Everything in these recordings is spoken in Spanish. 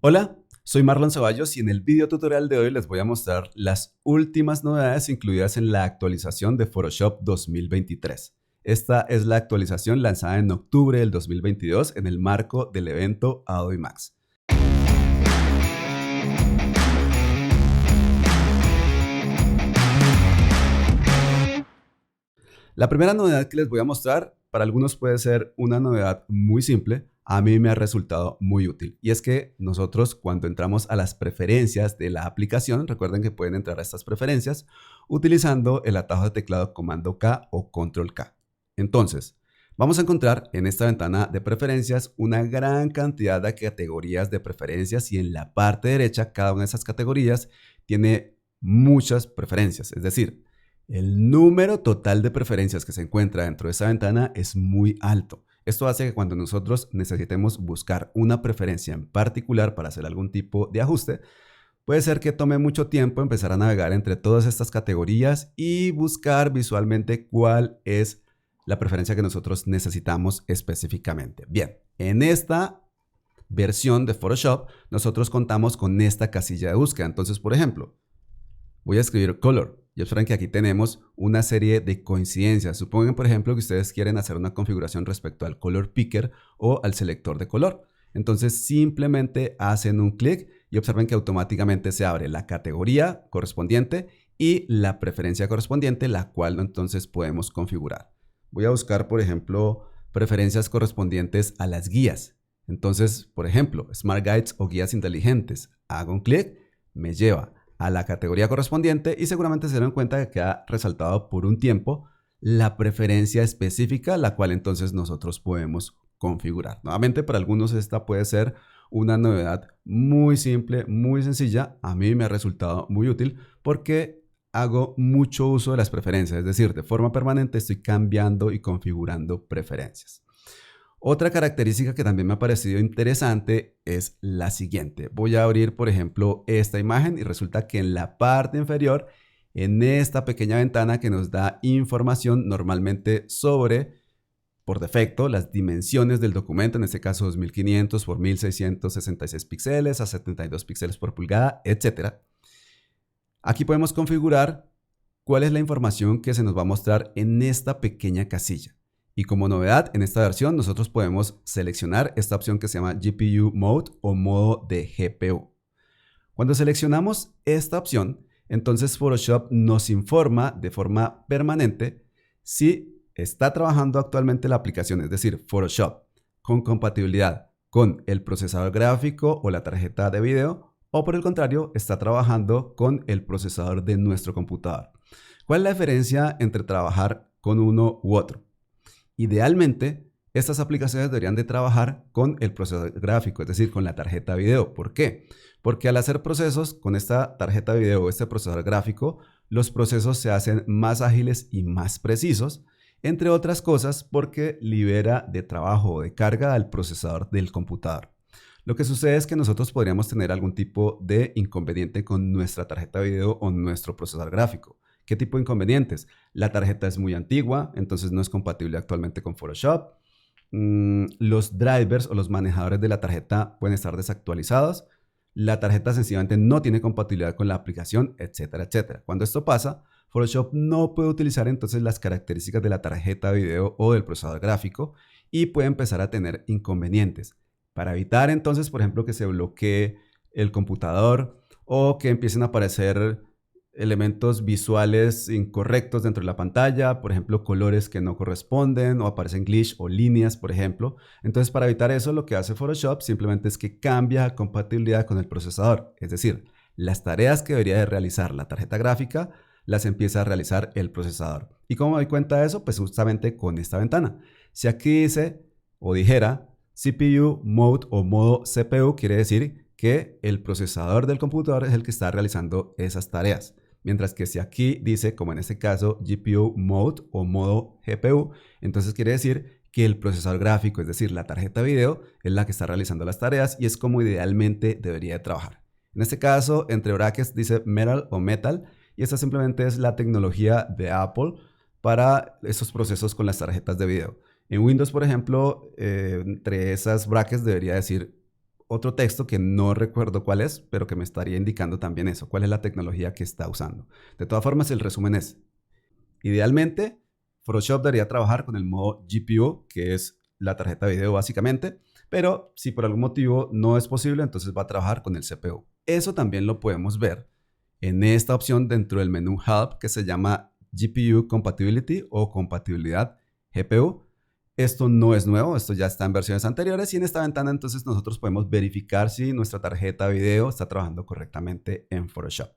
Hola, soy Marlon Ceballos y en el video tutorial de hoy les voy a mostrar las últimas novedades incluidas en la actualización de Photoshop 2023. Esta es la actualización lanzada en octubre del 2022 en el marco del evento Adobe Max. La primera novedad que les voy a mostrar, para algunos puede ser una novedad muy simple, a mí me ha resultado muy útil. Y es que nosotros cuando entramos a las preferencias de la aplicación, recuerden que pueden entrar a estas preferencias utilizando el atajo de teclado Comando K o Control K. Entonces, vamos a encontrar en esta ventana de preferencias una gran cantidad de categorías de preferencias y en la parte derecha cada una de esas categorías tiene muchas preferencias, es decir, el número total de preferencias que se encuentra dentro de esa ventana es muy alto. Esto hace que cuando nosotros necesitemos buscar una preferencia en particular para hacer algún tipo de ajuste, puede ser que tome mucho tiempo empezar a navegar entre todas estas categorías y buscar visualmente cuál es la preferencia que nosotros necesitamos específicamente. Bien, en esta versión de Photoshop nosotros contamos con esta casilla de búsqueda. Entonces, por ejemplo, voy a escribir color y observen que aquí tenemos una serie de coincidencias. Supongan, por ejemplo, que ustedes quieren hacer una configuración respecto al color picker o al selector de color. Entonces simplemente hacen un clic y observen que automáticamente se abre la categoría correspondiente y la preferencia correspondiente, la cual entonces podemos configurar. Voy a buscar, por ejemplo, preferencias correspondientes a las guías. Entonces, por ejemplo, Smart Guides o guías inteligentes. Hago un clic, me lleva a la categoría correspondiente y seguramente se dieron cuenta que queda resaltado por un tiempo la preferencia específica, la cual entonces nosotros podemos configurar. Nuevamente, para algunos esta puede ser una novedad muy simple, muy sencilla. A mí me ha resultado muy útil porque hago mucho uso de las preferencias, es decir, de forma permanente estoy cambiando y configurando preferencias. Otra característica que también me ha parecido interesante es la siguiente. Voy a abrir, por ejemplo, esta imagen y resulta que en la parte inferior, en esta pequeña ventana que nos da información normalmente sobre, por defecto, las dimensiones del documento, en este caso 2500 por 1666 píxeles a 72 píxeles por pulgada, etc. Aquí podemos configurar cuál es la información que se nos va a mostrar en esta pequeña casilla. Y como novedad, en esta versión nosotros podemos seleccionar esta opción que se llama GPU Mode o modo de GPU. Cuando seleccionamos esta opción, entonces Photoshop nos informa de forma permanente si está trabajando actualmente la aplicación, es decir, Photoshop, con compatibilidad con el procesador gráfico o la tarjeta de video, o por el contrario, está trabajando con el procesador de nuestro computador. ¿Cuál es la diferencia entre trabajar con uno u otro? Idealmente, estas aplicaciones deberían de trabajar con el procesador gráfico, es decir, con la tarjeta video. ¿Por qué? Porque al hacer procesos con esta tarjeta video o este procesador gráfico, los procesos se hacen más ágiles y más precisos, entre otras cosas porque libera de trabajo o de carga al procesador del computador. Lo que sucede es que nosotros podríamos tener algún tipo de inconveniente con nuestra tarjeta video o nuestro procesador gráfico. ¿Qué tipo de inconvenientes? La tarjeta es muy antigua, entonces no es compatible actualmente con Photoshop. Los drivers o los manejadores de la tarjeta pueden estar desactualizados. La tarjeta sencillamente no tiene compatibilidad con la aplicación, etcétera, etcétera. Cuando esto pasa, Photoshop no puede utilizar entonces las características de la tarjeta video o del procesador gráfico y puede empezar a tener inconvenientes. Para evitar entonces, por ejemplo, que se bloquee el computador o que empiecen a aparecer elementos visuales incorrectos dentro de la pantalla, por ejemplo, colores que no corresponden o aparecen glitch o líneas, por ejemplo. Entonces, para evitar eso, lo que hace Photoshop simplemente es que cambia compatibilidad con el procesador. Es decir, las tareas que debería de realizar la tarjeta gráfica las empieza a realizar el procesador. ¿Y cómo me doy cuenta de eso? Pues justamente con esta ventana. Si aquí dice o dijera CPU Mode o modo CPU, quiere decir que el procesador del computador es el que está realizando esas tareas. Mientras que si aquí dice, como en este caso, GPU Mode o modo GPU, entonces quiere decir que el procesador gráfico, es decir, la tarjeta video, es la que está realizando las tareas y es como idealmente debería de trabajar. En este caso, entre brackets dice Metal o Metal y esta simplemente es la tecnología de Apple para esos procesos con las tarjetas de video. En Windows, por ejemplo, entre esas brackets debería decir otro texto que no recuerdo cuál es, pero que me estaría indicando también eso, cuál es la tecnología que está usando. De todas formas, el resumen es, idealmente, Photoshop debería trabajar con el modo GPU, que es la tarjeta de video básicamente, pero si por algún motivo no es posible, entonces va a trabajar con el CPU. Eso también lo podemos ver en esta opción dentro del menú Help que se llama GPU Compatibility o compatibilidad GPU. Esto no es nuevo, esto ya está en versiones anteriores y en esta ventana entonces nosotros podemos verificar si nuestra tarjeta de video está trabajando correctamente en Photoshop.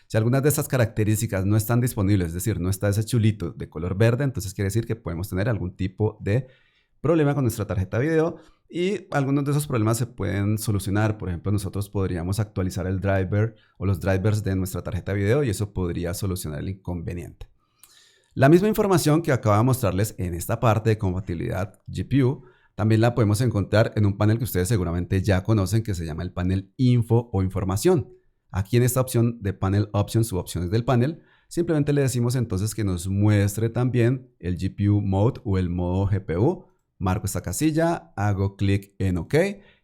Si algunas de estas características no están disponibles, es decir, no está ese chulito de color verde, entonces quiere decir que podemos tener algún tipo de problema con nuestra tarjeta de video y algunos de esos problemas se pueden solucionar. Por ejemplo, nosotros podríamos actualizar el driver o los drivers de nuestra tarjeta de video y eso podría solucionar el inconveniente. La misma información que acabo de mostrarles en esta parte de compatibilidad GPU, también la podemos encontrar en un panel que ustedes seguramente ya conocen que se llama el panel Info o Información. Aquí en esta opción de Panel Options u opciones del panel, simplemente le decimos entonces que nos muestre también el GPU Mode o el modo GPU. Marco esta casilla, hago clic en OK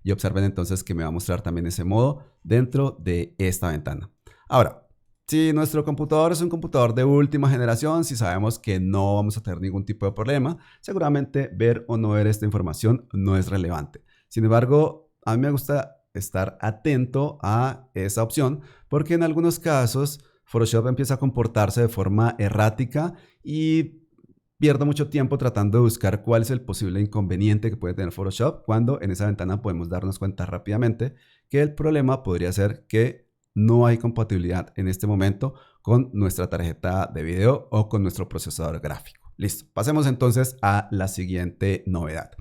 y observen entonces que me va a mostrar también ese modo dentro de esta ventana. Ahora, si nuestro computador es un computador de última generación, si sabemos que no vamos a tener ningún tipo de problema, seguramente ver o no ver esta información no es relevante. Sin embargo, a mí me gusta estar atento a esa opción porque en algunos casos Photoshop empieza a comportarse de forma errática y pierdo mucho tiempo tratando de buscar cuál es el posible inconveniente que puede tener Photoshop cuando en esa ventana podemos darnos cuenta rápidamente que el problema podría ser que no hay compatibilidad en este momento con nuestra tarjeta de video o con nuestro procesador gráfico. Listo, pasemos entonces a la siguiente novedad.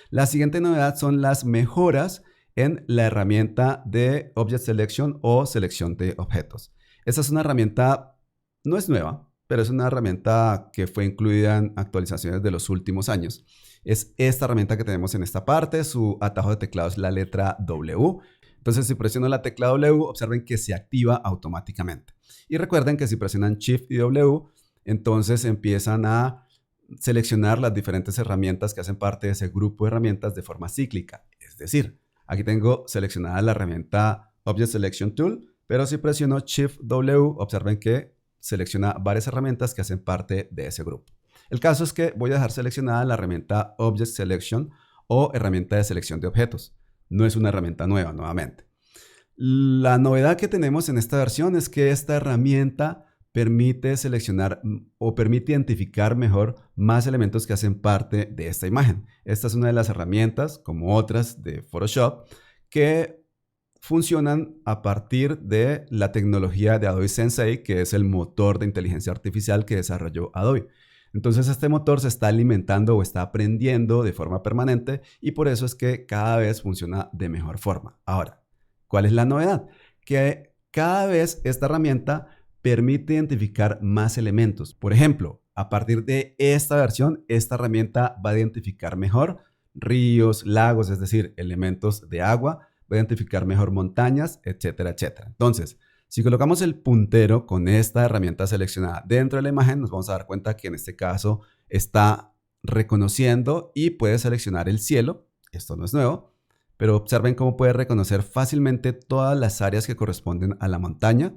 La siguiente novedad son las mejoras en la herramienta de Object Selection o selección de objetos. Esta es una herramienta, no es nueva, pero es una herramienta que fue incluida en actualizaciones de los últimos años. Es esta herramienta que tenemos en esta parte, su atajo de teclado es la letra W. Entonces, si presiono la tecla W, observen que se activa automáticamente. Y recuerden que si presionan Shift y W, entonces empiezan a seleccionar las diferentes herramientas que hacen parte de ese grupo de herramientas de forma cíclica. Es decir, aquí tengo seleccionada la herramienta Object Selection Tool, pero si presiono Shift W, observen que selecciona varias herramientas que hacen parte de ese grupo. El caso es que voy a dejar seleccionada la herramienta Object Selection o herramienta de selección de objetos. No es una herramienta nueva, nuevamente. La novedad que tenemos en esta versión es que esta herramienta permite seleccionar o permite identificar mejor más elementos que hacen parte de esta imagen. Esta es una de las herramientas, como otras de Photoshop, que funcionan a partir de la tecnología de Adobe Sensei, que es el motor de inteligencia artificial que desarrolló Adobe. Entonces este motor se está alimentando o está aprendiendo de forma permanente y por eso es que cada vez funciona de mejor forma. Ahora, ¿cuál es la novedad? Que cada vez esta herramienta permite identificar más elementos. Por ejemplo, a partir de esta versión, esta herramienta va a identificar mejor ríos, lagos, es decir, elementos de agua, va a identificar mejor montañas, etcétera, etcétera. Entonces, si colocamos el puntero con esta herramienta seleccionada dentro de la imagen, nos vamos a dar cuenta que en este caso está reconociendo y puede seleccionar el cielo. Esto no es nuevo, pero observen cómo puede reconocer fácilmente todas las áreas que corresponden a la montaña.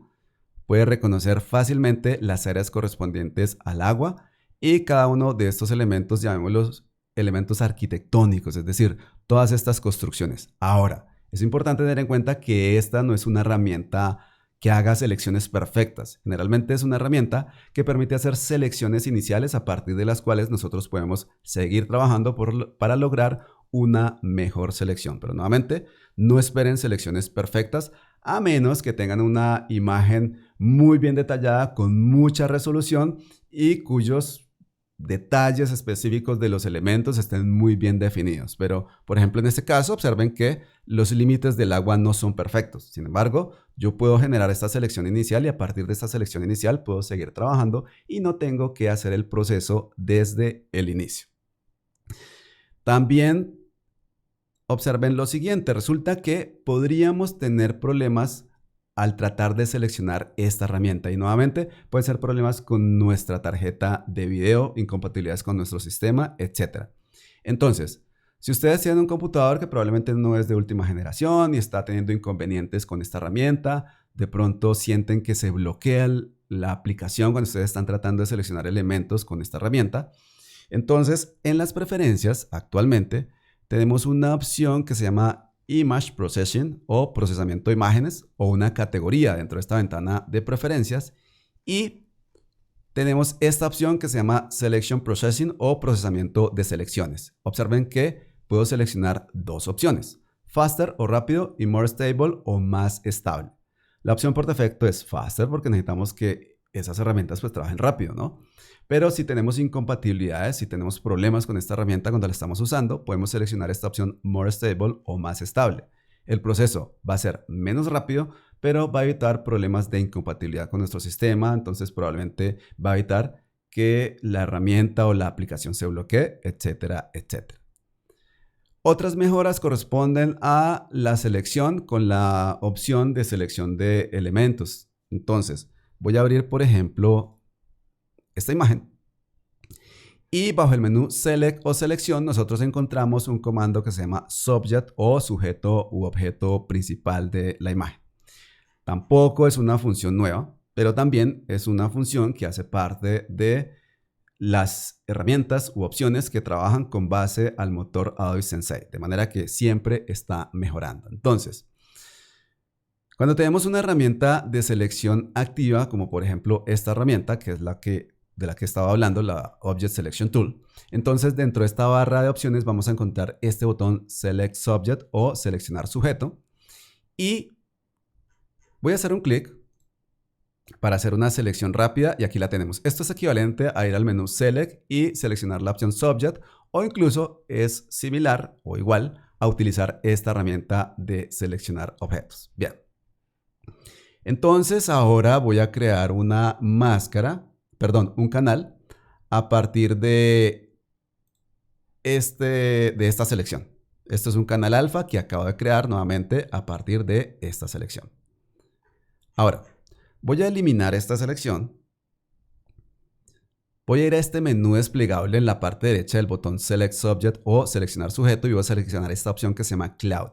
Puede reconocer fácilmente las áreas correspondientes al agua y cada uno de estos elementos, llamémoslos elementos arquitectónicos, es decir, todas estas construcciones. Ahora, es importante tener en cuenta que esta no es una herramienta que haga selecciones perfectas. Generalmente es una herramienta que permite hacer selecciones iniciales a partir de las cuales nosotros podemos seguir trabajando para lograr una mejor selección. Pero nuevamente, no esperen selecciones perfectas a menos que tengan una imagen muy bien detallada con mucha resolución y cuyos detalles específicos de los elementos estén muy bien definidos. Pero, por ejemplo, en este caso, observen que los límites del agua no son perfectos. Sin embargo, yo puedo generar esta selección inicial y a partir de esta selección inicial puedo seguir trabajando y no tengo que hacer el proceso desde el inicio. También observen lo siguiente. Resulta que podríamos tener problemas al tratar de seleccionar esta herramienta y nuevamente pueden ser problemas con nuestra tarjeta de video, incompatibilidades con nuestro sistema, etc. Entonces, Si ustedes tienen un computador que probablemente no es de última generación y está teniendo inconvenientes con esta herramienta, de pronto sienten que se bloquea la aplicación cuando ustedes están tratando de seleccionar elementos con esta herramienta. Entonces, en las preferencias, actualmente, tenemos una opción que se llama Image Processing o procesamiento de imágenes, o una categoría dentro de esta ventana de preferencias, y tenemos esta opción que se llama Selection Processing o procesamiento de selecciones. Observen que puedo seleccionar dos opciones: Faster o rápido, y More Stable o más estable. La opción por defecto es Faster porque necesitamos que esas herramientas pues trabajen rápido, ¿no? Pero si tenemos incompatibilidades, si tenemos problemas con esta herramienta cuando la estamos usando, podemos seleccionar esta opción More Stable o más estable. El proceso va a ser menos rápido, pero va a evitar problemas de incompatibilidad con nuestro sistema, entonces probablemente va a evitar que la herramienta o la aplicación se bloquee, etcétera, etcétera. Otras mejoras corresponden a la selección con la opción de selección de elementos. Entonces, voy a abrir, por ejemplo, esta imagen. Y bajo el menú Select o Selección, nosotros encontramos un comando que se llama Subject o sujeto u objeto principal de la imagen. Tampoco es una función nueva, pero también es una función que hace parte de las herramientas u opciones que trabajan con base al motor Adobe Sensei, de manera que siempre está mejorando. Entonces, cuando tenemos una herramienta de selección activa, como por ejemplo esta herramienta, que es de la que estaba hablando, la Object Selection Tool, entonces dentro de esta barra de opciones vamos a encontrar este botón Select Subject o seleccionar sujeto, y voy a hacer un clic para hacer una selección rápida, y aquí la tenemos. Esto es equivalente a ir al menú Select y seleccionar la opción Subject, o incluso es similar o igual a utilizar esta herramienta de seleccionar objetos. Bien. Entonces ahora voy a crear una máscara, perdón, un canal a partir de esta selección. Esto es un canal alfa que acabo de crear nuevamente a partir de esta selección. Ahora, voy a eliminar esta selección. Voy a ir a este menú desplegable en la parte derecha del botón Select Subject o seleccionar sujeto, y voy a seleccionar esta opción que se llama Cloud.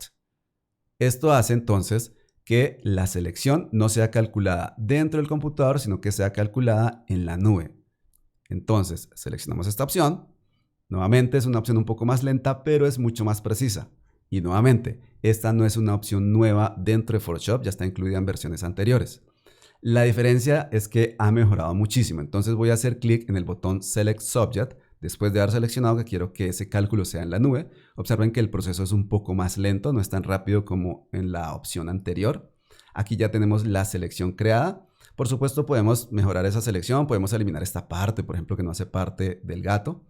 Esto hace entonces que la selección no sea calculada dentro del computador, sino que sea calculada en la nube. Entonces, seleccionamos esta opción. Nuevamente es una opción un poco más lenta, pero es mucho más precisa. Y nuevamente, esta no es una opción nueva dentro de Photoshop, ya está incluida en versiones anteriores. La diferencia es que ha mejorado muchísimo. Entonces voy a hacer clic en el botón Select Subject después de haber seleccionado que quiero que ese cálculo sea en la nube. Observen que el proceso es un poco más lento, no es tan rápido como en la opción anterior. Aquí ya tenemos la selección creada. Por supuesto, podemos mejorar esa selección, podemos eliminar esta parte, por ejemplo, que no hace parte del gato.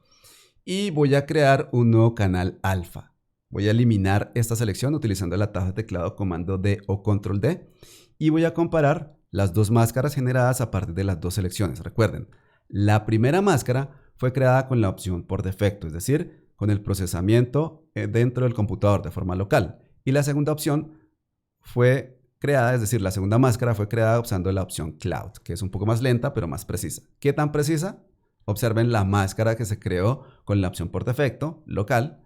Y voy a crear un nuevo canal alfa. Voy a eliminar esta selección utilizando el atajo de teclado comando D o control D, y voy a comparar las dos máscaras generadas a partir de las dos selecciones. Recuerden, la primera máscara fue creada con la opción por defecto, es decir, con el procesamiento dentro del computador de forma local. Y la segunda opción fue creada, es decir, la segunda máscara fue creada usando la opción Cloud, que es un poco más lenta, pero más precisa. ¿Qué tan precisa? Observen la máscara que se creó con la opción por defecto, local,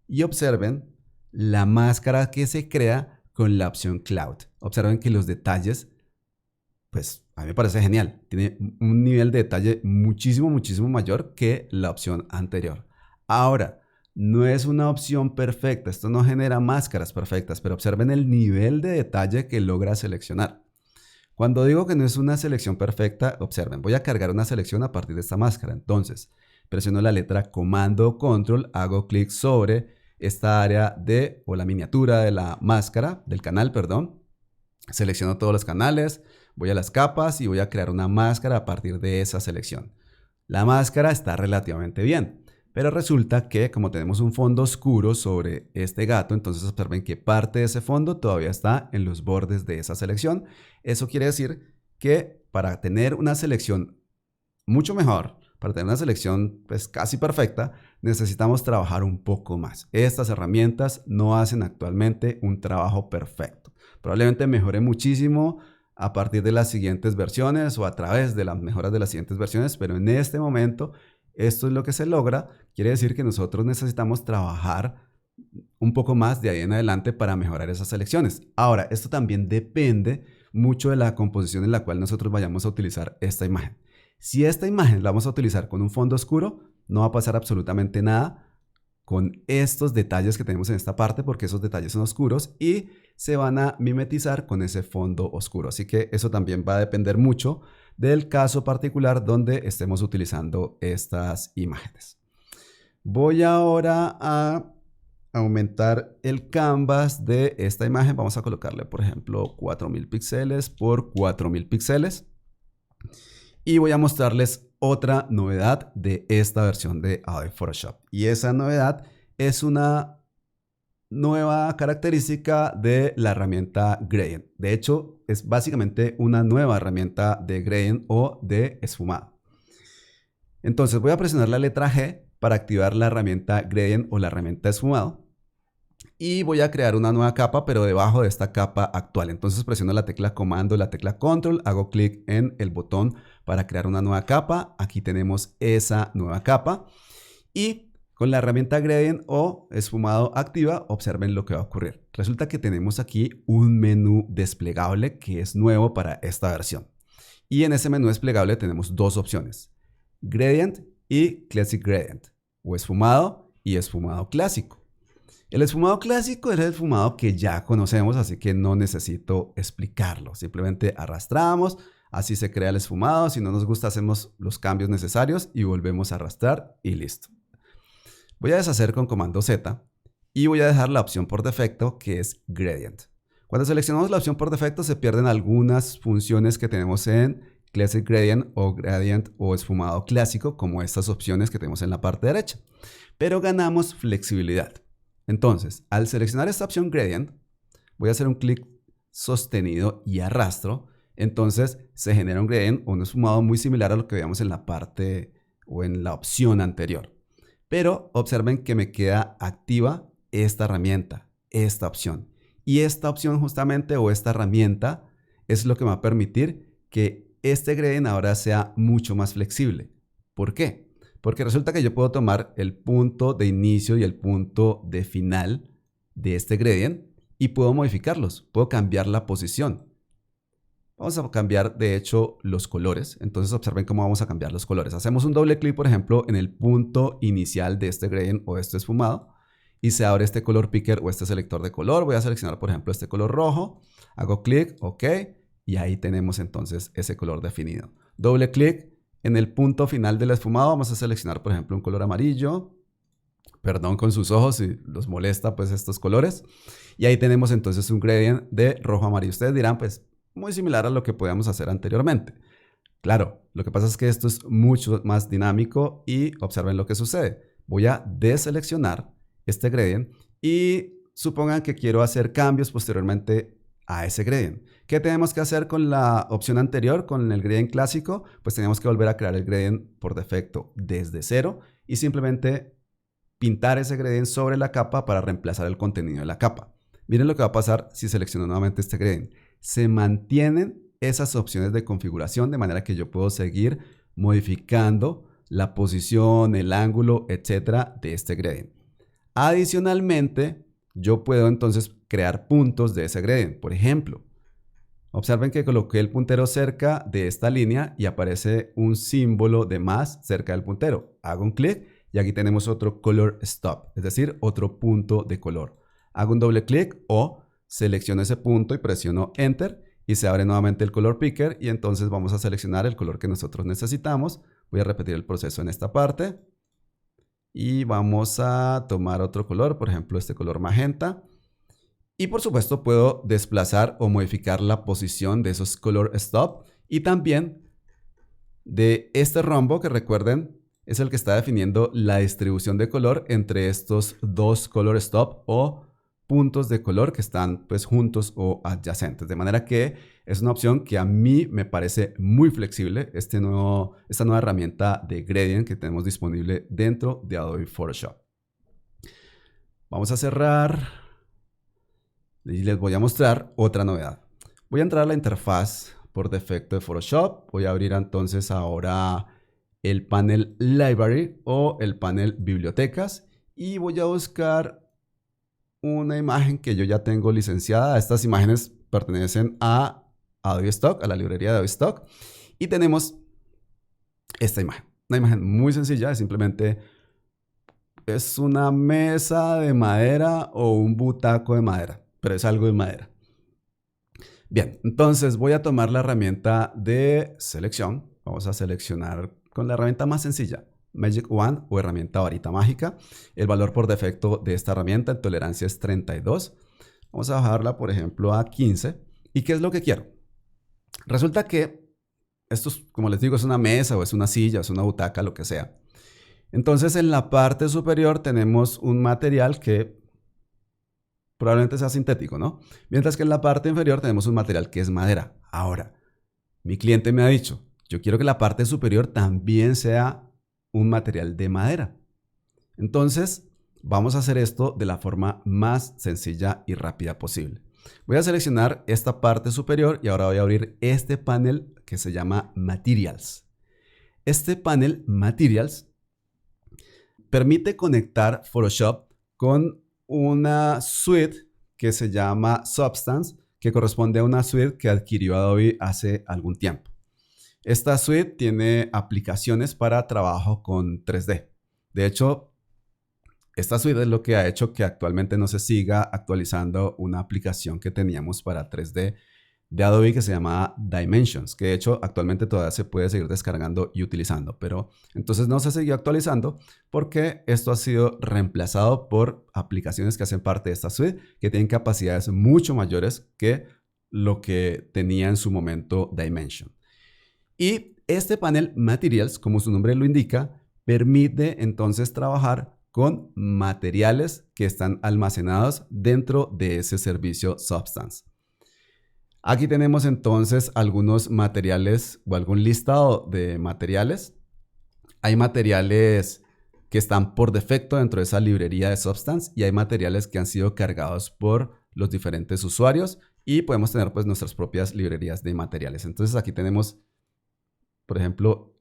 y observen la máscara que se crea con la opción Cloud. Observen que los detalles, pues a mí me parece genial. Tiene un nivel de detalle muchísimo, muchísimo mayor que la opción anterior. Ahora, no es una opción perfecta. Esto no genera máscaras perfectas, pero observen el nivel de detalle que logra seleccionar. Cuando digo que no es una selección perfecta, observen, voy a cargar una selección a partir de esta máscara. Entonces, presiono la letra Comando o Control, hago clic sobre esta área o la miniatura de la máscara, del canal, perdón. Selecciono todos los canales, voy a las capas y voy a crear una máscara a partir de esa selección. La máscara está relativamente bien, pero resulta que como tenemos un fondo oscuro sobre este gato, entonces observen que parte de ese fondo todavía está en los bordes de esa selección. Eso quiere decir que para tener una selección mucho mejor, para tener una selección pues casi perfecta, necesitamos trabajar un poco más. Estas herramientas no hacen actualmente un trabajo perfecto. Probablemente mejore muchísimo a partir de las siguientes versiones o a través de las mejoras de las siguientes versiones, pero en este momento esto es lo que se logra. Quiere decir que nosotros necesitamos trabajar un poco más de ahí en adelante para mejorar esas selecciones. Ahora, esto también depende mucho de la composición en la cual nosotros vayamos a utilizar esta imagen. Si esta imagen la vamos a utilizar con un fondo oscuro, no va a pasar absolutamente nada con estos detalles que tenemos en esta parte, porque esos detalles son oscuros y se van a mimetizar con ese fondo oscuro. Así que eso también va a depender mucho del caso particular donde estemos utilizando estas imágenes. Voy ahora a aumentar el canvas de esta imagen. Vamos a colocarle, por ejemplo, 4000 píxeles por 4000 píxeles. Y voy a mostrarles otra novedad de esta versión de Adobe Photoshop. Y esa novedad es una nueva característica de la herramienta Gradient. De hecho, es básicamente una nueva herramienta de Gradient o de esfumado. Entonces voy a presionar la letra G para activar la herramienta Gradient o la herramienta esfumado. Y voy a crear una nueva capa, pero debajo de esta capa actual. Entonces presiono la tecla comando, la tecla control, hago clic en el botón para crear una nueva capa. Aquí tenemos esa nueva capa. Y con la herramienta Gradient o esfumado activa, observen lo que va a ocurrir. Resulta que tenemos aquí un menú desplegable que es nuevo para esta versión. Y en ese menú desplegable tenemos dos opciones: Gradient y Classic Gradient, o esfumado y esfumado clásico. El esfumado clásico es el esfumado que ya conocemos, así que no necesito explicarlo. Simplemente arrastramos, así se crea el esfumado. Si no nos gusta, hacemos los cambios necesarios y volvemos a arrastrar y listo. Voy a deshacer con comando Z y voy a dejar la opción por defecto que es Gradient. Cuando seleccionamos la opción por defecto se pierden algunas funciones que tenemos en Classic Gradient o esfumado clásico, como estas opciones que tenemos en la parte derecha. Pero ganamos flexibilidad. Entonces, al seleccionar esta opción Gradient, voy a hacer un clic sostenido y arrastro. Entonces, se genera un gradient o un esfumado muy similar a lo que veíamos en la parte o en la opción anterior. Pero observen que me queda activa esta herramienta, esta opción. Y esta opción justamente, o esta herramienta, es lo que me va a permitir que este gradient ahora sea mucho más flexible. ¿Por qué? Porque resulta que yo puedo tomar el punto de inicio y el punto de final de este gradient y puedo modificarlos, puedo cambiar la posición. Vamos a cambiar, de hecho, los colores. Entonces observen cómo vamos a cambiar los colores. Hacemos un doble clic, por ejemplo, en el punto inicial de este gradient o este esfumado y se abre este color picker o este selector de color. Voy a seleccionar, por ejemplo, este color rojo. Hago clic, OK, y ahí tenemos entonces ese color definido. Doble clic en el punto final del esfumado. Vamos a seleccionar, por ejemplo, un color amarillo. Perdón con sus ojos si los molesta pues estos colores. Y ahí tenemos entonces un gradient de rojo amarillo. Ustedes dirán, pues, muy similar a lo que podíamos hacer anteriormente. Claro, lo que pasa es que esto es mucho más dinámico y observen lo que sucede. Voy a deseleccionar este gradient y supongan que quiero hacer cambios posteriormente a ese gradient. ¿Qué tenemos que hacer con la opción anterior, con el gradient clásico? Pues tenemos que volver a crear el gradient por defecto desde cero y simplemente pintar ese gradient sobre la capa para reemplazar el contenido de la capa. Miren lo que va a pasar si selecciono nuevamente este gradient. Se mantienen esas opciones de configuración de manera que yo puedo seguir modificando la posición, el ángulo, etcétera, de este gradient. Adicionalmente, yo puedo entonces crear puntos de ese gradient. Por ejemplo, observen que coloqué el puntero cerca de esta línea y aparece un símbolo de más cerca del puntero. Hago un clic y aquí tenemos otro color stop, es decir, otro punto de color. Hago un doble clic o selecciono ese punto y presiono Enter y se abre nuevamente el color picker y entonces vamos a seleccionar el color que nosotros necesitamos. Voy a repetir el proceso en esta parte y vamos a tomar otro color, por ejemplo este color magenta. Y por supuesto puedo desplazar o modificar la posición de esos color stop y también de este rombo que recuerden es el que está definiendo la distribución de color entre estos dos color stop o puntos de color que están pues juntos o adyacentes. De manera que es una opción que a mí me parece muy flexible, esta nueva herramienta de gradient que tenemos disponible dentro de Adobe Photoshop. Vamos a cerrar y les voy a mostrar otra novedad. Voy a entrar a la interfaz por defecto de Photoshop. Voy a abrir entonces ahora el panel Library o el panel Bibliotecas y voy a buscar una imagen que yo ya tengo licenciada. Estas imágenes pertenecen a Adobe Stock, a la librería de Adobe Stock. Y tenemos esta imagen. Una imagen muy sencilla, es una mesa de madera o un butaco de madera, pero es algo de madera. Bien, entonces voy a tomar la herramienta de selección. Vamos a seleccionar con la herramienta más sencilla, Magic Wand o herramienta varita mágica. El valor por defecto de esta herramienta en tolerancia es 32. Vamos a bajarla, por ejemplo, a 15. ¿Y qué es lo que quiero? Resulta que esto, como les digo, es una mesa o es una silla, es una butaca, lo que sea. Entonces, en la parte superior tenemos un material que probablemente sea sintético, ¿no? Mientras que en la parte inferior tenemos un material que es madera. Ahora, mi cliente me ha dicho, yo quiero que la parte superior también sea un material de madera. Entonces, vamos a hacer esto de la forma más sencilla y rápida posible. Voy a seleccionar esta parte superior y ahora voy a abrir este panel que se llama Materials. Este panel Materials permite conectar Photoshop con una suite que se llama Substance, que corresponde a una suite que adquirió Adobe hace algún tiempo. Esta suite tiene aplicaciones para trabajo con 3D. De hecho, esta suite es lo que ha hecho que actualmente no se siga actualizando una aplicación que teníamos para 3D de Adobe que se llama Dimensions, que de hecho actualmente todavía se puede seguir descargando y utilizando, pero entonces no se siguió actualizando porque esto ha sido reemplazado por aplicaciones que hacen parte de esta suite que tienen capacidades mucho mayores que lo que tenía en su momento Dimension. Y este panel Materials, como su nombre lo indica, permite entonces trabajar con materiales que están almacenados dentro de ese servicio Substance. Aquí tenemos entonces algunos materiales o algún listado de materiales. Hay materiales que están por defecto dentro de esa librería de Substance y hay materiales que han sido cargados por los diferentes usuarios y podemos tener pues nuestras propias librerías de materiales. Entonces aquí tenemos, por ejemplo,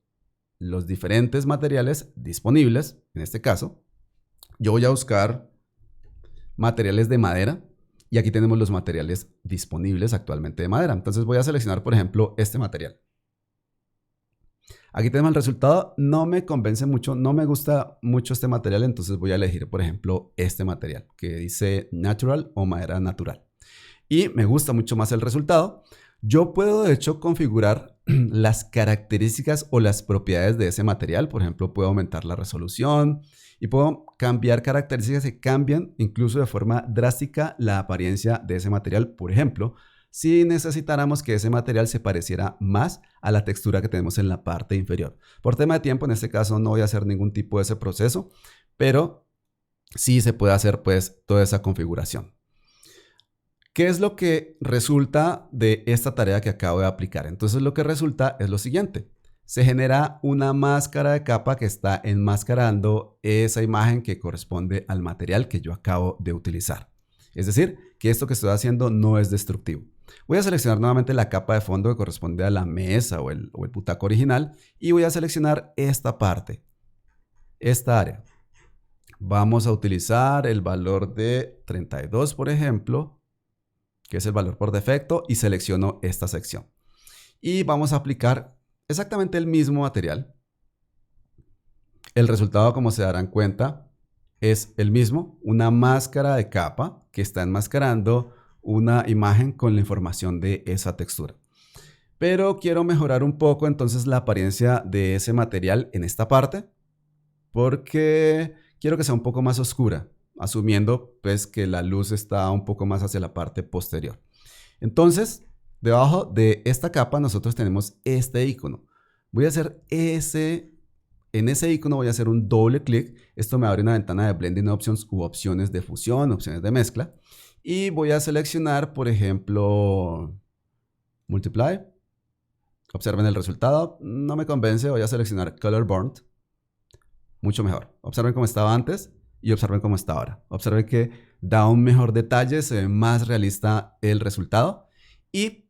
los diferentes materiales disponibles. En este caso, yo voy a buscar materiales de madera. Y aquí tenemos los materiales disponibles actualmente de madera. Entonces voy a seleccionar, por ejemplo, este material. Aquí tenemos el resultado. No me convence mucho, no me gusta mucho este material. Entonces voy a elegir, por ejemplo, este material que dice natural o madera natural. Y me gusta mucho más el resultado. Yo puedo, de hecho, configurar las características o las propiedades de ese material. Por ejemplo, puedo aumentar la resolución y puedo cambiar características que cambian incluso de forma drástica la apariencia de ese material. Por ejemplo, si necesitáramos que ese material se pareciera más a la textura que tenemos en la parte inferior. Por tema de tiempo, en este caso no voy a hacer ningún tipo de ese proceso, pero sí se puede hacer pues toda esa configuración. ¿Qué es lo que resulta de esta tarea que acabo de aplicar? Entonces lo que resulta es lo siguiente. Se genera una máscara de capa que está enmascarando esa imagen que corresponde al material que yo acabo de utilizar. Es decir, que esto que estoy haciendo no es destructivo. Voy a seleccionar nuevamente la capa de fondo que corresponde a la mesa o el butaco original y voy a seleccionar esta parte, esta área. Vamos a utilizar el valor de 32, por ejemplo, que es el valor por defecto, y selecciono esta sección. Y vamos a aplicar exactamente el mismo material. El resultado, como se darán cuenta, es el mismo, una máscara de capa que está enmascarando una imagen con la información de esa textura. Pero quiero mejorar un poco entonces la apariencia de ese material en esta parte, porque quiero que sea un poco más oscura, asumiendo pues que la luz está un poco más hacia la parte posterior. Entonces, debajo de esta capa nosotros tenemos este icono. Voy a hacer en ese icono voy a hacer un doble clic. Esto me abre una ventana de Blending Options u opciones de fusión, opciones de mezcla. Y voy a seleccionar, por ejemplo, Multiply. Observen el resultado. No me convence. Voy a seleccionar Color Burnt. Mucho mejor. Observen cómo estaba antes y observen cómo está ahora. Observen que da un mejor detalle, se ve más realista el resultado. Y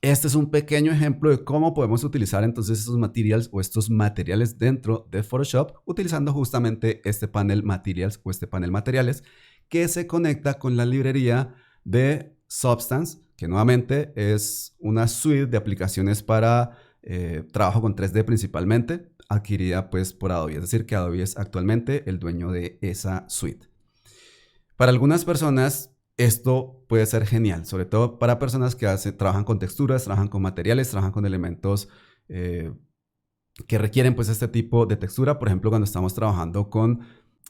este es un pequeño ejemplo de cómo podemos utilizar entonces estos materials o estos materiales dentro de Photoshop utilizando justamente este panel Materials o este panel Materiales que se conecta con la librería de Substance, que nuevamente es una suite de aplicaciones para trabajo con 3D principalmente, adquirida pues por Adobe. Es decir, que Adobe es actualmente el dueño de esa suite. Para algunas personas esto puede ser genial, sobre todo para personas que trabajan con texturas, trabajan con materiales, trabajan con elementos que requieren pues este tipo de textura. Por ejemplo, cuando estamos trabajando con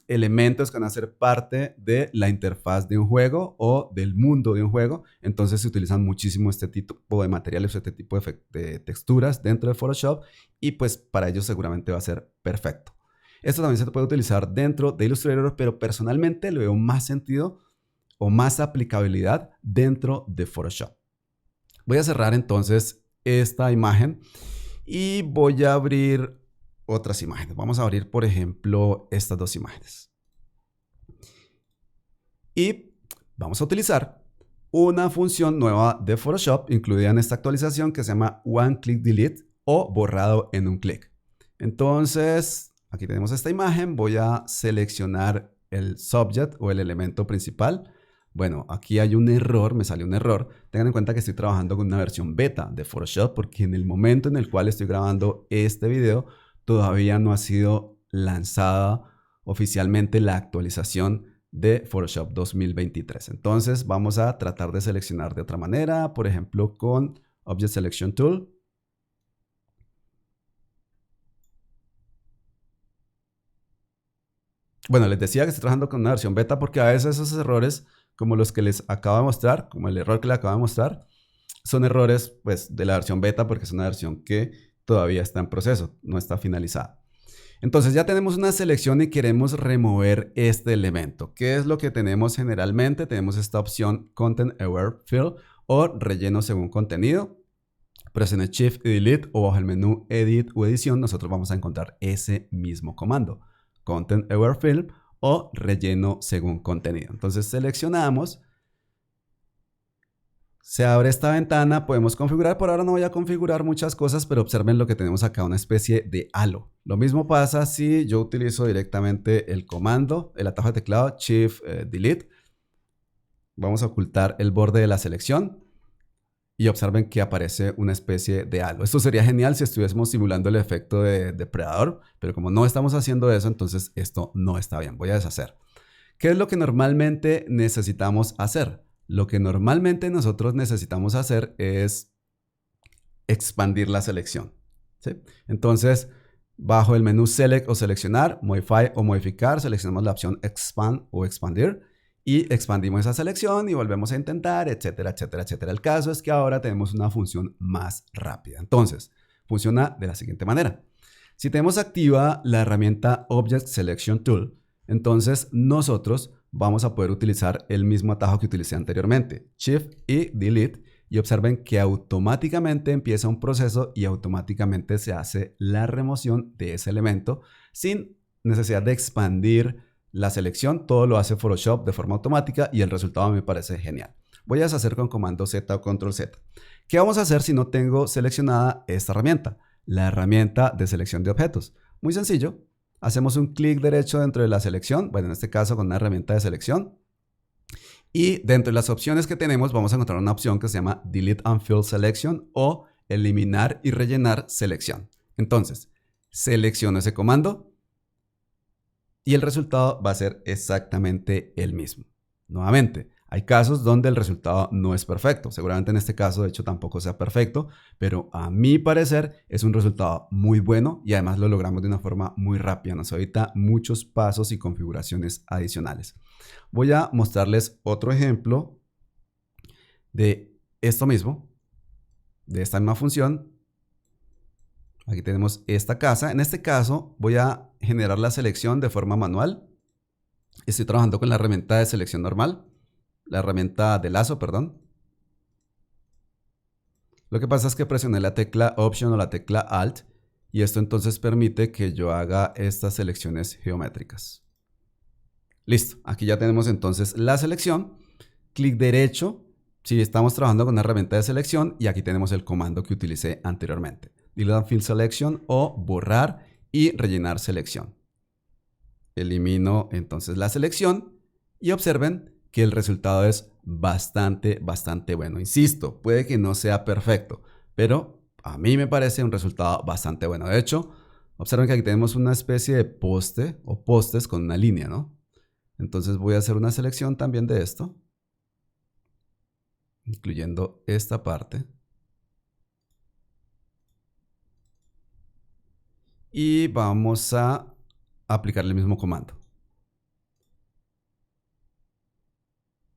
elementos que van a ser parte de la interfaz de un juego o del mundo de un juego, entonces se utilizan muchísimo este tipo de materiales, este tipo de texturas dentro de Photoshop y pues para ellos seguramente va a ser perfecto. Esto también se puede utilizar dentro de Illustrator, pero personalmente le veo más sentido o más aplicabilidad dentro de Photoshop. Voy a cerrar entonces esta imagen y voy a abrir otras imágenes. Vamos a abrir, por ejemplo, estas dos imágenes. Y vamos a utilizar una función nueva de Photoshop incluida en esta actualización que se llama One Click Delete o borrado en un clic. Entonces, aquí tenemos esta imagen. Voy a seleccionar el subject o el elemento principal. Bueno, aquí hay un error, me salió un error. Tengan en cuenta que estoy trabajando con una versión beta de Photoshop porque en el momento en el cual estoy grabando este video todavía no ha sido lanzada oficialmente la actualización de Photoshop 2023. Entonces vamos a tratar de seleccionar de otra manera, por ejemplo con Object Selection Tool. Bueno, les decía que estoy trabajando con una versión beta porque a veces esos errores, como los que les acabo de mostrar, como el error que les acabo de mostrar, son errores pues, de la versión beta porque es una versión que todavía está en proceso, no está finalizada. Entonces ya tenemos una selección y queremos remover este elemento. ¿Qué es lo que tenemos generalmente? Tenemos esta opción Content Aware Fill o relleno según contenido. Presione Shift y Delete o bajo el menú Edit o Edición nosotros vamos a encontrar ese mismo comando. Content Aware Fill o relleno según contenido. Entonces seleccionamos. Se abre esta ventana, podemos configurar. Por ahora no voy a configurar muchas cosas, pero observen lo que tenemos acá, una especie de halo. Lo mismo pasa si yo utilizo directamente el comando, el atajo de teclado Shift Delete. Vamos a ocultar el borde de la selección y observen que aparece una especie de halo. Esto sería genial si estuviésemos simulando el efecto de depredador, pero como no estamos haciendo eso, entonces esto no está bien. Voy a deshacer. ¿Qué es lo que normalmente necesitamos hacer? Lo que normalmente nosotros necesitamos hacer es expandir la selección, ¿sí? Entonces, bajo el menú Select o Seleccionar, Modify o Modificar, seleccionamos la opción Expand o Expandir y expandimos esa selección y volvemos a intentar, etcétera, etcétera, etcétera. El caso es que ahora tenemos una función más rápida. Entonces, funciona de la siguiente manera. Si tenemos activa la herramienta Object Selection Tool, entonces nosotros vamos a poder utilizar el mismo atajo que utilicé anteriormente, Shift y Delete, y observen que automáticamente empieza un proceso y automáticamente se hace la remoción de ese elemento sin necesidad de expandir la selección. Todo lo hace Photoshop de forma automática y el resultado me parece genial. Voy a deshacer con comando Z o control Z. ¿Qué vamos a hacer si no tengo seleccionada esta herramienta? La herramienta de selección de objetos. Muy sencillo. Hacemos un clic derecho dentro de la selección, bueno, en este caso con una herramienta de selección. Y dentro de las opciones que tenemos vamos a encontrar una opción que se llama Delete and Fill Selection o eliminar y rellenar selección. Entonces, selecciono ese comando y el resultado va a ser exactamente el mismo. Nuevamente, hay casos donde el resultado no es perfecto. Seguramente en este caso, de hecho, tampoco sea perfecto, pero a mi parecer es un resultado muy bueno y además lo logramos de una forma muy rápida. Nos evita muchos pasos y configuraciones adicionales. Voy a mostrarles otro ejemplo de esto mismo, de esta misma función. Aquí tenemos esta casa. En este caso voy a generar la selección de forma manual. Estoy trabajando con la herramienta de selección normal. La herramienta de lazo, perdón. Lo que pasa es que presioné la tecla Option o la tecla Alt y esto entonces permite que yo haga estas selecciones geométricas. Listo, aquí ya tenemos entonces la selección. Clic derecho si estamos trabajando con una herramienta de selección y aquí tenemos el comando que utilicé anteriormente. Delete and Fill Selection o borrar y rellenar selección. Elimino entonces la selección. Y observen que el resultado es bastante bueno. Insisto, puede que no sea perfecto, pero a mí me parece un resultado bastante bueno. De hecho, observen que aquí tenemos una especie de poste o postes con una línea, ¿no? Entonces voy a hacer una selección también de esto, incluyendo esta parte. Y vamos a aplicar el mismo comando.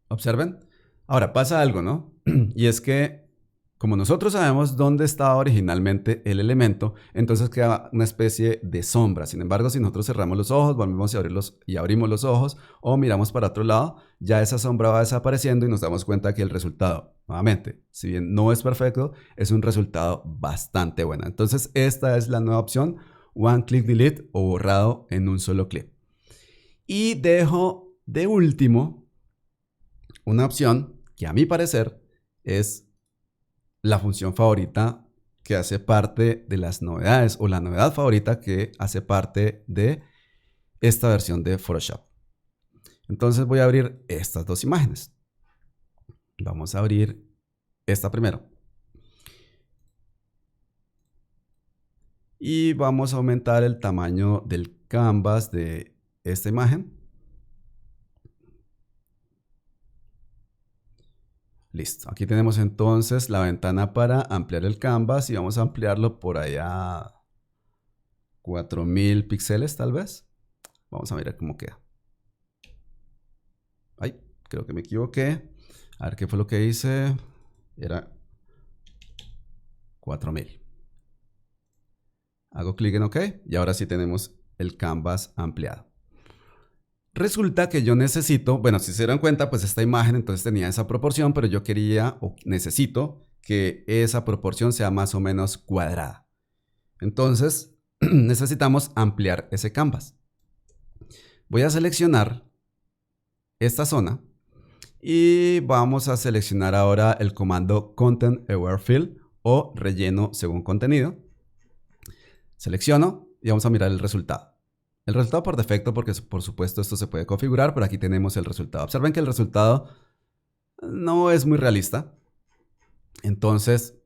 Observen. Ahora pasa algo, ¿no? Y es que como nosotros sabemos dónde estaba originalmente el elemento, entonces queda una especie de sombra. Sin embargo, si nosotros cerramos los ojos, volvemos y abrimos los ojos o miramos para otro lado, ya esa sombra va desapareciendo y nos damos cuenta que el resultado, nuevamente, si bien no es perfecto, es un resultado bastante bueno. Entonces, esta es la nueva opción, One Click Delete o borrado en un solo clic. Y dejo de último una opción que a mi parecer es la función favorita que hace parte de las novedades o la novedad favorita que hace parte de esta versión de Photoshop. Entonces voy a abrir estas dos imágenes. Vamos a abrir esta primero. Y vamos a aumentar el tamaño del canvas de esta imagen. Listo, aquí tenemos entonces la ventana para ampliar el canvas y vamos a ampliarlo por allá 4000 píxeles tal vez. Vamos a mirar cómo queda. Ay, creo que me equivoqué. A ver qué fue lo que hice. Era 4000. Hago clic en OK y ahora sí tenemos el canvas ampliado. Resulta que yo necesito, bueno, si se dieron cuenta, pues esta imagen entonces tenía esa proporción, pero yo quería o necesito que esa proporción sea más o menos cuadrada. Entonces, necesitamos ampliar ese canvas. Voy a seleccionar esta zona y vamos a seleccionar ahora el comando Content Aware Fill o relleno según contenido. Selecciono y vamos a mirar el resultado. El resultado por defecto, porque por supuesto esto se puede configurar, pero aquí tenemos el resultado. Observen que el resultado no es muy realista. Entonces,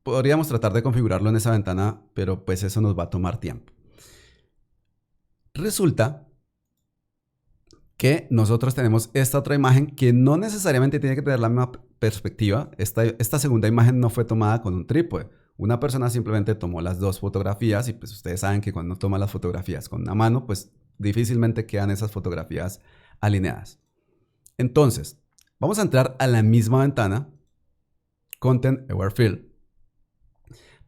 podríamos tratar de configurarlo en esa ventana, pero pues eso nos va a tomar tiempo. Resulta que nosotros tenemos esta otra imagen que no necesariamente tiene que tener la misma perspectiva. Esta segunda imagen no fue tomada con un trípode. Una persona simplemente tomó las dos fotografías y pues ustedes saben que cuando toma las fotografías con una mano, pues difícilmente quedan esas fotografías alineadas. Entonces, vamos a entrar a la misma ventana, Content Aware Fill.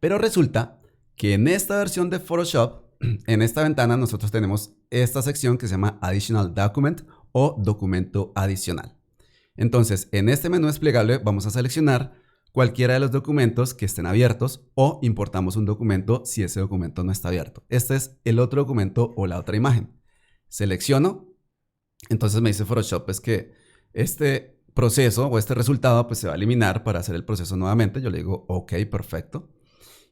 Pero resulta que en esta versión de Photoshop, en esta ventana nosotros tenemos esta sección que se llama Additional Document o documento adicional. Entonces, en este menú desplegable vamos a seleccionar cualquiera de los documentos que estén abiertos o importamos un documento si ese documento no está abierto. Este es el otro documento o la otra imagen. Selecciono, entonces me dice Photoshop pues que este proceso o este resultado pues se va a eliminar para hacer el proceso nuevamente. Yo le digo OK, perfecto.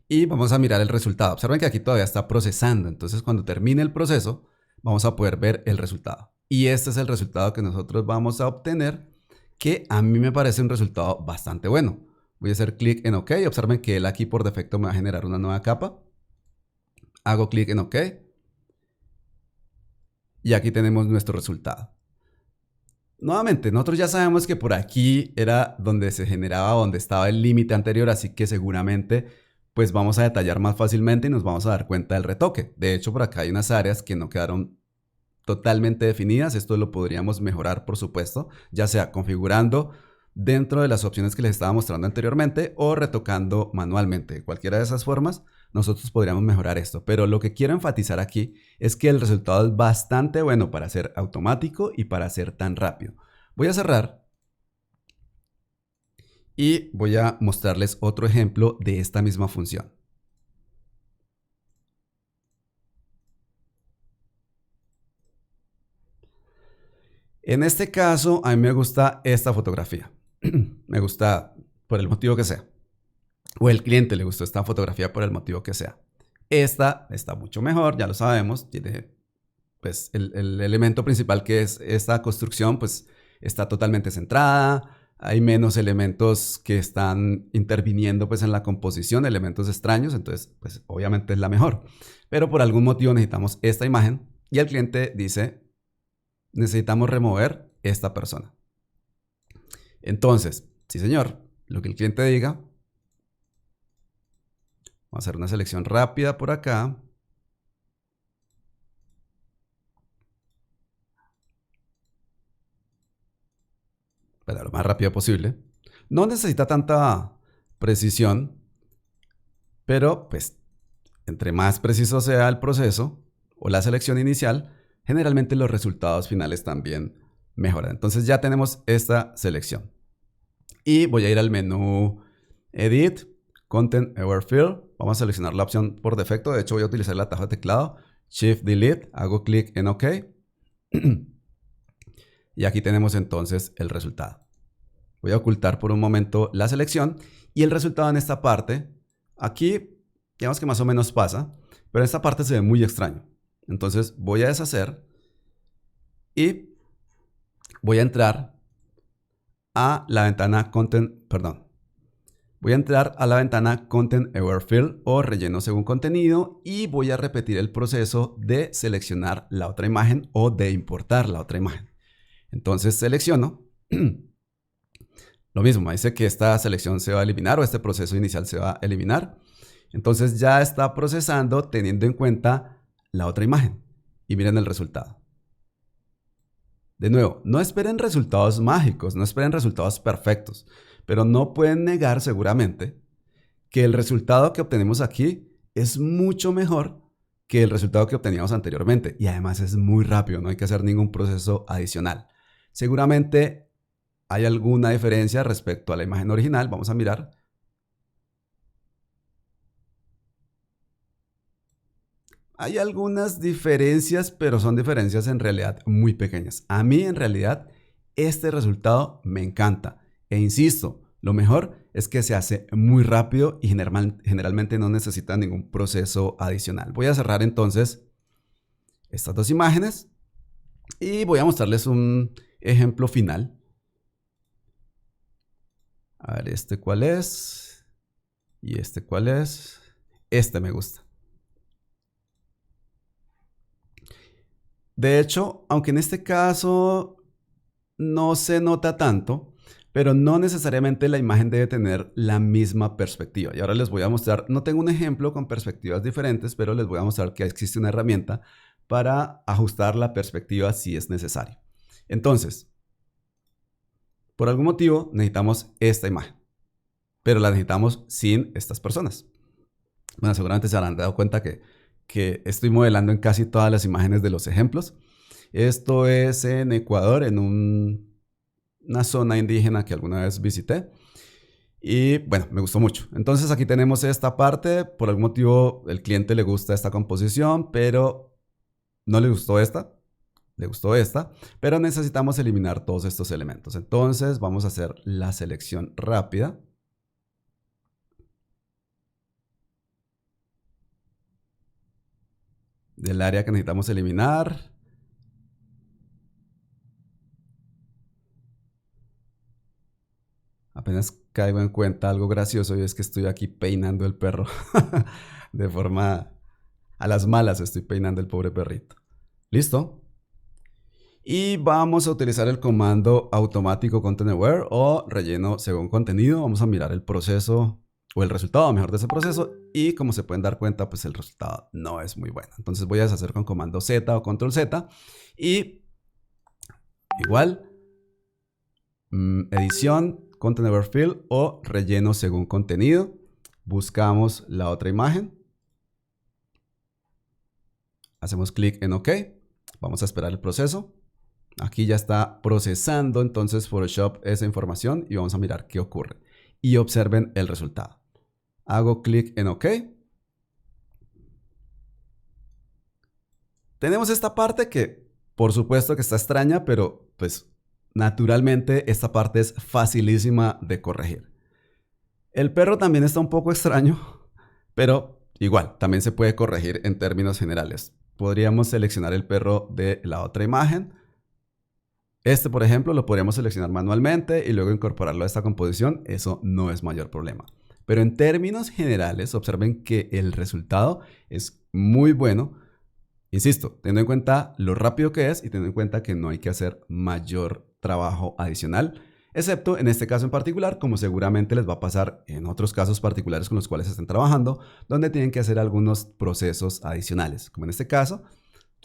Y vamos a mirar el resultado. Observen que aquí todavía está procesando. Entonces cuando termine el proceso vamos a poder ver el resultado. Y este es el resultado que nosotros vamos a obtener, que a mí me parece un resultado bastante bueno. Voy a hacer clic en OK. Observen que él aquí por defecto me va a generar una nueva capa. Hago clic en OK. Y aquí tenemos nuestro resultado. Nuevamente, nosotros ya sabemos que por aquí era donde se generaba, donde estaba el límite anterior, así que seguramente pues vamos a detallar más fácilmente y nos vamos a dar cuenta del retoque. De hecho, por acá hay unas áreas que no quedaron totalmente definidas. Esto lo podríamos mejorar, por supuesto, ya sea configurando dentro de las opciones que les estaba mostrando anteriormente o retocando manualmente. De cualquiera de esas formas, nosotros podríamos mejorar esto. Pero lo que quiero enfatizar aquí es que el resultado es bastante bueno para ser automático y para ser tan rápido. Voy a cerrar y voy a mostrarles otro ejemplo de esta misma función. En este caso, a mí me gusta esta fotografía. Me gusta por el motivo que sea. O el cliente le gustó esta fotografía por el motivo que sea. Esta está mucho mejor, ya lo sabemos. Tiene pues el elemento principal que es esta construcción, pues está totalmente centrada. Hay menos elementos que están interviniendo pues en la composición, elementos extraños, entonces pues obviamente es la mejor. Pero por algún motivo necesitamos esta imagen y el cliente dice, necesitamos remover esta persona. Entonces, sí señor, lo que el cliente diga, vamos a hacer una selección rápida por acá. Pero lo más rápido posible. No necesita tanta precisión, pero pues entre más preciso sea el proceso o la selección inicial, generalmente los resultados finales también mejoran. Entonces ya tenemos esta selección. Y voy a ir al menú Edit, Content Aware Field. Vamos a seleccionar la opción por defecto. De hecho, voy a utilizar el atajo de teclado. Shift Delete, hago clic en OK. Y aquí tenemos entonces el resultado. Voy a ocultar por un momento la selección y el resultado en esta parte, aquí digamos que más o menos pasa, pero en esta parte se ve muy extraño. Entonces voy a deshacer y voy a entrar a la ventana voy a entrar a la ventana Content Aware Field o relleno según contenido y voy a repetir el proceso de seleccionar la otra imagen o de importar la otra imagen. Entonces selecciono, lo mismo, me dice que esta selección se va a eliminar o este proceso inicial se va a eliminar. Entonces ya está procesando teniendo en cuenta la otra imagen y miren el resultado. De nuevo, no esperen resultados mágicos, no esperen resultados perfectos, pero no pueden negar seguramente que el resultado que obtenemos aquí es mucho mejor que el resultado que obteníamos anteriormente y además es muy rápido, no hay que hacer ningún proceso adicional. Seguramente hay alguna diferencia respecto a la imagen original. Vamos a mirar. Hay algunas diferencias, pero son diferencias en realidad muy pequeñas. A mí en realidad este resultado me encanta. E insisto, lo mejor es que se hace muy rápido y generalmente no necesita ningún proceso adicional. Voy a cerrar entonces estas dos imágenes y voy a mostrarles un ejemplo final. A ver, ¿este cuál es? ¿Y este cuál es? Este me gusta. De hecho, aunque en este caso no se nota tanto, pero no necesariamente la imagen debe tener la misma perspectiva. Y ahora les voy a mostrar, no tengo un ejemplo con perspectivas diferentes, pero les voy a mostrar que existe una herramienta para ajustar la perspectiva si es necesario. Entonces, por algún motivo necesitamos esta imagen, pero la necesitamos sin estas personas. Bueno, seguramente se habrán dado cuenta que estoy modelando en casi todas las imágenes de los ejemplos. Esto es en Ecuador, en una zona indígena que alguna vez visité. Y bueno, me gustó mucho. Entonces aquí tenemos esta parte. Por algún motivo el cliente le gusta esta composición, pero no le gustó esta. Le gustó esta, pero necesitamos eliminar todos estos elementos. Entonces vamos a hacer la selección rápida. Del área que necesitamos eliminar. Apenas caigo en cuenta algo gracioso y es que estoy aquí peinando el perro. De forma a las malas estoy peinando el pobre perrito. ¿Listo? Y vamos a utilizar el comando automático Content Aware o relleno según contenido. Vamos a mirar el proceso o el resultado mejor de ese proceso y como se pueden dar cuenta, pues el resultado no es muy bueno. Entonces voy a deshacer con comando Z o control Z y igual edición, Content Aware Field o relleno según contenido. Buscamos la otra imagen. Hacemos clic en OK. Vamos a esperar el proceso. Aquí ya está procesando entonces Photoshop esa información y vamos a mirar qué ocurre. Y observen el resultado. Hago clic en OK. Tenemos esta parte que por supuesto que está extraña, pero pues naturalmente esta parte es facilísima de corregir. El perro también está un poco extraño, pero igual también se puede corregir en términos generales. podríamos seleccionar el perro de la otra imagen. Este, por ejemplo, lo podríamos seleccionar manualmente y luego incorporarlo a esta composición. Eso no es mayor problema. Pero en términos generales, observen que el resultado es muy bueno. Insisto, teniendo en cuenta lo rápido que es y teniendo en cuenta que no hay que hacer mayor trabajo adicional, excepto en este caso en particular, como seguramente les va a pasar en otros casos particulares con los cuales estén trabajando, donde tienen que hacer algunos procesos adicionales, como en este caso,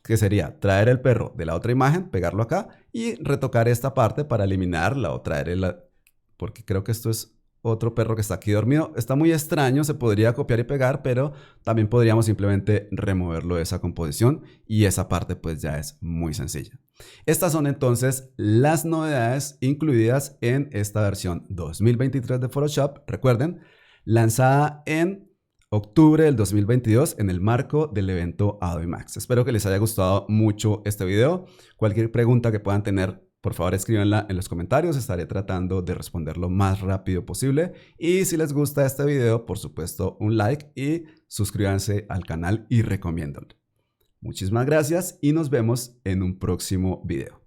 que sería traer el perro de la otra imagen, pegarlo acá y retocar esta parte para eliminarla o traer porque creo que esto es otro perro que está aquí dormido. Está muy extraño, se podría copiar y pegar, pero también podríamos simplemente removerlo de esa composición y esa parte pues ya es muy sencilla. Estas son entonces las novedades incluidas en esta versión 2023 de Photoshop. Recuerden, lanzada en octubre del 2022 en el marco del evento Adobe Max. Espero que les haya gustado mucho este video. Cualquier pregunta que puedan tener, por favor escríbanla en los comentarios. Estaré tratando de responder lo más rápido posible. Y si les gusta este video, por supuesto, un like y suscríbanse al canal y recomiéndanlo. Muchísimas gracias y nos vemos en un próximo video.